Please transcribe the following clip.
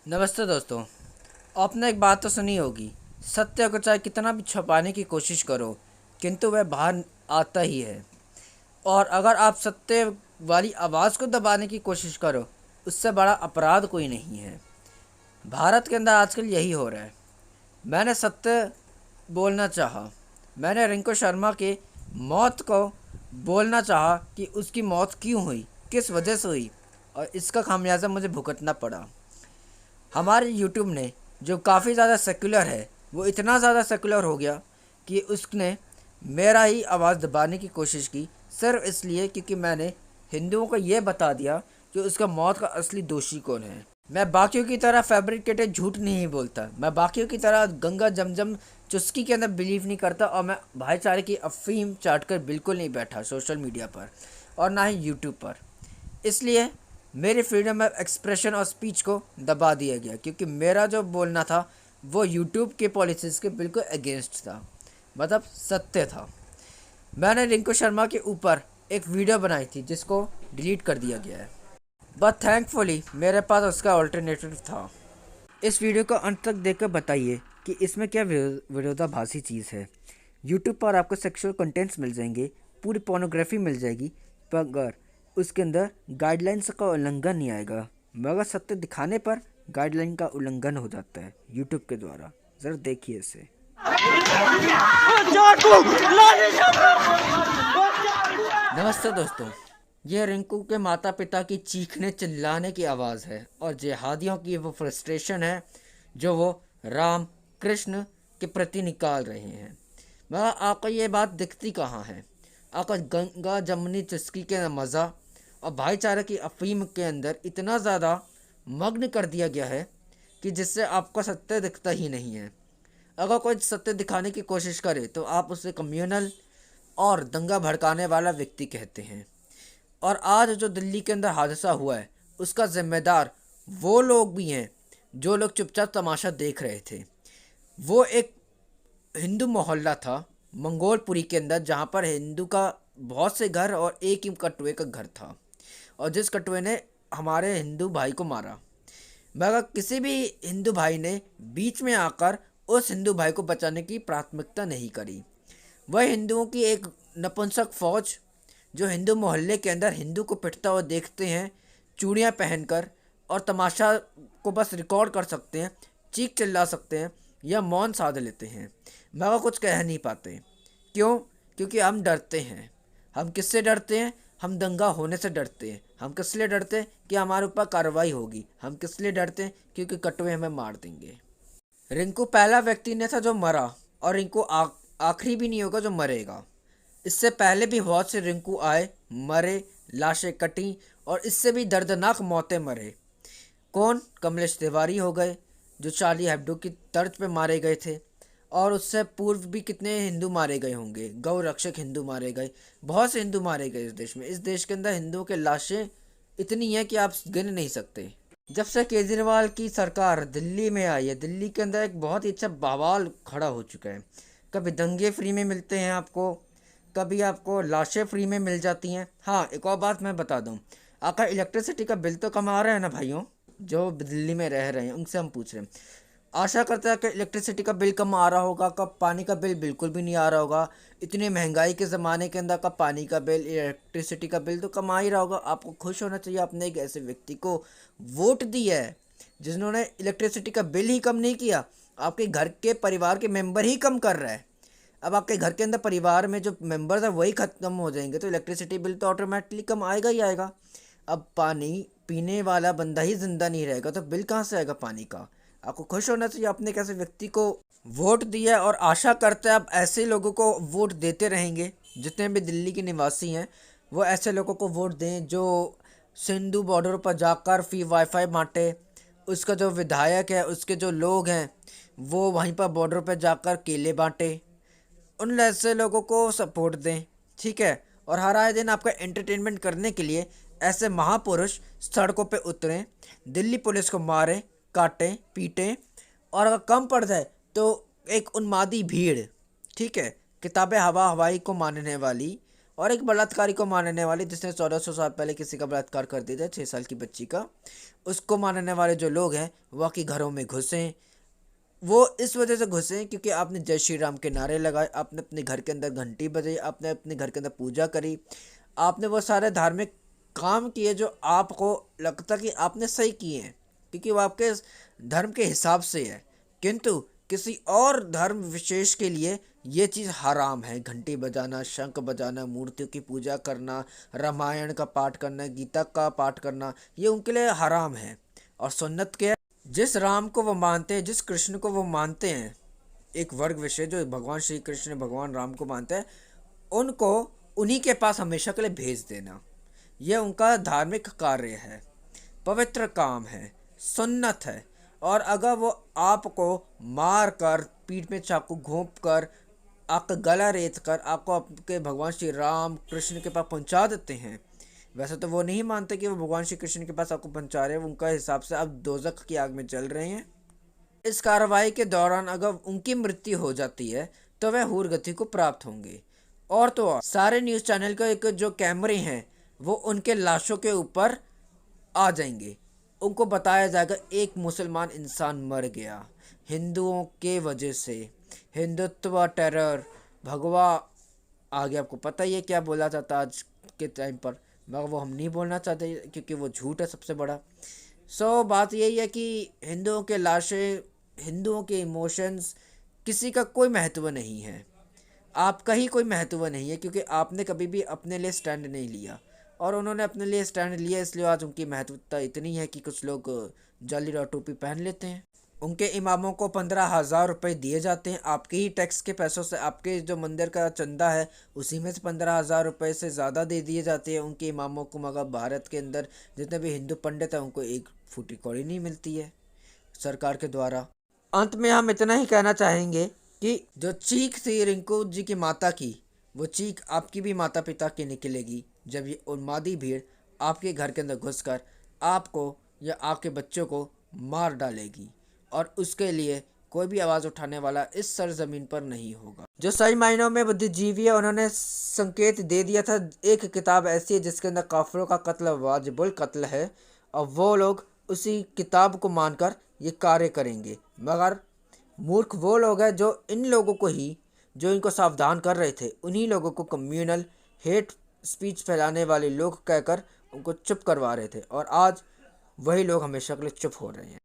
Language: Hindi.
नमस्ते दोस्तों। आपने एक बात तो सुनी होगी, सत्य को चाहे कितना भी छुपाने की कोशिश करो किंतु वह बाहर आता ही है। और अगर आप सत्य वाली आवाज़ को दबाने की कोशिश करो, उससे बड़ा अपराध कोई नहीं है। भारत के अंदर आजकल यही हो रहा है। मैंने सत्य बोलना चाहा, मैंने रिंकू शर्मा के मौत को बोलना चाहा कि उसकी मौत क्यों हुई, किस वजह से हुई, और इसका खामियाजा मुझे भुगतना पड़ा। हमारे यूट्यूब ने जो काफ़ी ज़्यादा सेकुलर है, वो इतना ज़्यादा सेकुलर हो गया कि उसने मेरा ही आवाज़ दबाने की कोशिश की, सिर्फ इसलिए क्योंकि मैंने हिंदुओं को ये बता दिया कि उसका मौत का असली दोषी कौन है। मैं बाकियों की तरह फैब्रिकेटेड झूठ नहीं बोलता, मैं बाकियों की तरह गंगा जमजम चुस्की के अंदर बिलीव नहीं करता, और मैं भाईचारे की अफीम चाट कर बिल्कुल नहीं बैठा सोशल मीडिया पर और ना ही यूट्यूब पर। इसलिए मेरी फ्रीडम ऑफ एक्सप्रेशन और स्पीच को दबा दिया गया, क्योंकि मेरा जो बोलना था वो यूट्यूब के पॉलिसीज़ के बिल्कुल अगेंस्ट था, मतलब सत्य था। मैंने रिंकू शर्मा के ऊपर एक वीडियो बनाई थी जिसको डिलीट कर दिया गया है, बट थैंकफुली मेरे पास उसका ऑल्टरनेटिव था। इस वीडियो को अंत तक देखकर बताइए कि इसमें क्या विरोधाभासी चीज़ है। यूट्यूब पर आपको सेक्सुअल कंटेंट्स मिल जाएंगे, पूरी पोर्नोग्राफी मिल जाएगी, मगर उसके अंदर गाइडलाइंस का उल्लंघन नहीं आएगा। मगर सत्य दिखाने पर गाइडलाइन का उल्लंघन हो जाता है यूट्यूब के द्वारा। ज़रा देखिए इसे। नमस्ते दोस्तों, यह रिंकू के माता पिता की चीखने चिल्लाने की आवाज़ है और जिहादियों की वो फ्रस्ट्रेशन है जो वो राम कृष्ण के प्रति निकाल रहे हैं। मगर आपको ये बात दिखती कहाँ है? आपको गंगा जमनी चुस्की के मज़ा और भाईचारे की अफीम के अंदर इतना ज़्यादा मग्न कर दिया गया है कि जिससे आपको सत्य दिखता ही नहीं है। अगर कोई सत्य दिखाने की कोशिश करे तो आप उसे कम्युनल और दंगा भड़काने वाला व्यक्ति कहते हैं। और आज जो दिल्ली के अंदर हादसा हुआ है, उसका जिम्मेदार वो लोग भी हैं जो लोग चुपचाप तमाशा देख रहे थे। वो एक हिंदू मोहल्ला था मंगोलपुरी के अंदर, जहाँ पर हिंदू का बहुत से घर और एक ही कटुए का घर था, और जिस कटुए ने हमारे हिंदू भाई को मारा। मगर किसी भी हिंदू भाई ने बीच में आकर उस हिंदू भाई को बचाने की प्राथमिकता नहीं करी। वह हिंदुओं की एक नपुंसक फौज जो हिंदू मोहल्ले के अंदर हिंदू को पिटता हुआ देखते हैं चूड़ियाँ पहनकर, और तमाशा को बस रिकॉर्ड कर सकते हैं, चीख चिल्ला सकते हैं या मौन साध लेते हैं, मगर कुछ कह नहीं पाते। क्यों? क्योंकि हम डरते हैं। हम किससे डरते हैं? हम दंगा होने से डरते हैं। हम किस लिए डरते हैं? कि हमारे ऊपर कार्रवाई होगी। हम किस लिए डरते हैं? क्योंकि कटुए हमें मार देंगे। रिंकू पहला व्यक्ति ने था जो मरा, और रिंकू आखिरी भी नहीं होगा जो मरेगा। इससे पहले भी बहुत से रिंकू आए, मरे, लाशें कटी, और इससे भी दर्दनाक मौतें मरे। कौन? कमलेश तिवारी हो गए जो चार्ली हेब्डो की तर्ज पे मारे गए थे, और उससे पूर्व भी कितने हिंदू मारे गए होंगे। गौ रक्षक हिंदू मारे गए, बहुत से हिंदू मारे गए इस देश में। इस देश के अंदर हिंदुओं के लाशें इतनी हैं कि आप गिन नहीं सकते। जब से केजरीवाल की सरकार दिल्ली में आई है, दिल्ली के अंदर एक बहुत ही अच्छा बवाल खड़ा हो चुका है। कभी दंगे फ्री में मिलते हैं आपको, कभी आपको लाशें फ्री में मिल जाती हैं। हाँ, एक और बात मैं बता दूं, आकर इलेक्ट्रिसिटी का बिल तो कम आ रहा है ना भाइयों, जो दिल्ली में रह रहे हैं उनसे हम पूछ रहे हैं। आशा करते हैं कि इलेक्ट्रिसिटी का बिल कम आ रहा होगा, कब पानी का बिल बिल्कुल भी नहीं आ रहा होगा। इतनी महंगाई के ज़माने के अंदर कब पानी का बिल, इलेक्ट्रिसिटी का बिल तो कम आ ही रहा होगा। आपको खुश होना चाहिए, आपने एक ऐसे व्यक्ति को वोट दी है जिन्होंने इलेक्ट्रिसिटी का बिल ही कम नहीं किया, आपके घर के परिवार के मेंबर ही कम कर रहा है। अब आपके घर के अंदर परिवार में जो मेंबर्स है वही ख़त्म हो जाएंगे तो इलेक्ट्रिसिटी बिल तो ऑटोमेटिकली कम आएगा ही आएगा। अब पानी पीने वाला बंदा ही ज़िंदा नहीं रहेगा तो बिल कहाँ से आएगा पानी का? आपको खुश होना चाहिए, आपने एक ऐसे व्यक्ति को वोट दिया, और आशा करते हैं आप ऐसे लोगों को वोट देते रहेंगे। जितने भी दिल्ली के निवासी हैं वो ऐसे लोगों को वोट दें जो सिंधु बॉर्डर पर जाकर फ्री वाईफाई बांटे। उसका जो विधायक है, उसके जो लोग हैं वो वहीं पर बॉर्डर पर जाकर केले बांटे। उन ऐसे लोगों को सपोर्ट दें, ठीक है। और हर आए दिन आपका एंटरटेनमेंट करने के लिए ऐसे महापुरुष सड़कों पे उतरें, दिल्ली पुलिस को मारें, काटें, पीटें, और अगर कम पड़ जाए तो एक उन्मादी भीड़, ठीक है, किताबें हवा हवाई को मानने वाली, और एक बलात्कारी को मारने वाले जिसने 1400 साल पहले किसी का बलात्कार कर दिया था 6 साल की बच्ची का, उसको मारने वाले जो लोग हैं वह के घरों में घुसे। वो इस वजह से घुसे क्योंकि आपने जय श्री राम के नारे लगाए, आपने अपने घर के अंदर घंटी बजाई, आपने अपने घर के अंदर पूजा करी, आपने वो सारे धार्मिक काम किए जो आपको लगता कि आपने सही किए हैं क्योंकि वो आपके धर्म के हिसाब से है। किंतु किसी और धर्म विशेष के लिए ये चीज़ हराम है। घंटी बजाना, शंख बजाना, मूर्तियों की पूजा करना, रामायण का पाठ करना, गीता का पाठ करना, ये उनके लिए हराम है। और सुन्नत क्या है? जिस राम को वो मानते हैं, जिस कृष्ण को वो मानते हैं, एक वर्ग विशेष जो भगवान श्री कृष्ण भगवान राम को मानते हैं, उनको उन्हीं के पास हमेशा के लिए भेज देना, यह उनका धार्मिक कार्य है, पवित्र काम है, सुन्नत है। और अगर वो आपको मार कर, पीठ में चाकू घोंप कर, आपका गला रेत कर आपको आपके भगवान श्री राम कृष्ण के पास पहुंचा देते हैं, वैसे तो वो नहीं मानते कि वो भगवान श्री कृष्ण के पास आपको पहुंचा रहे हैं, उनका हिसाब से आप दोजख की आग में जल रहे हैं। इस कार्रवाई के दौरान अगर उनकी मृत्यु हो जाती है तो वह हूर गति को प्राप्त होंगे। और तो और सारे न्यूज़ चैनल का एक जो कैमरे हैं वो उनके लाशों के ऊपर आ जाएंगे, उनको बताया जाएगा एक मुसलमान इंसान मर गया हिंदुओं के वजह से, हिंदुत्व टेरर भगवा आ गया। आपको पता ही है क्या बोला जाता आज के टाइम पर, मगर वो हम नहीं बोलना चाहते क्योंकि वो झूठ है सबसे बड़ा। बात यही है कि हिंदुओं के लाशें, हिंदुओं के इमोशंस, किसी का कोई महत्व नहीं है, आपका ही कोई महत्व नहीं है क्योंकि आपने कभी भी अपने लिए स्टैंड नहीं लिया और उन्होंने अपने लिए स्टैंड लिया, इसलिए आज उनकी महत्वता इतनी है कि कुछ लोग जालीदार टोपी पहन लेते हैं। उनके इमामों को 15,000 रुपये दिए जाते हैं आपके ही टैक्स के पैसों से, आपके जो मंदिर का चंदा है उसी में से 15,000 रुपये से ज़्यादा दे दिए जाते हैं उनके इमामों को। मगर भारत के अंदर जितने भी हिंदू पंडित हैं उनको एक फूटी कौड़ी नहीं मिलती है सरकार के द्वारा। अंत में हम इतना ही कहना चाहेंगे कि जो चीख थी रिंकू जी की माता की, वो चीख आपकी भी माता पिता की निकलेगी जब ये उन्मादी भीड़ आपके घर के अंदर घुसकर आपको या आपके बच्चों को मार डालेगी। और उसके लिए कोई भी आवाज़ उठाने वाला इस सरजमीन पर नहीं होगा। जो सही मायनों में बुद्धिजीवी है उन्होंने संकेत दे दिया था, एक किताब ऐसी है जिसके अंदर काफिरों का कत्ल वाजिबुल कत्ल है और वो लोग उसी किताब को मानकर ये कार्य करेंगे। मगर मूर्ख वो लोग हैं जो इन लोगों को ही, जो इनको सावधान कर रहे थे, उन्हीं लोगों को कम्युनल हेट स्पीच फैलाने वाले लोग कहकर उनको चुप करवा रहे थे और आज वही लोग हमेशा के लिए चुप हो रहे हैं।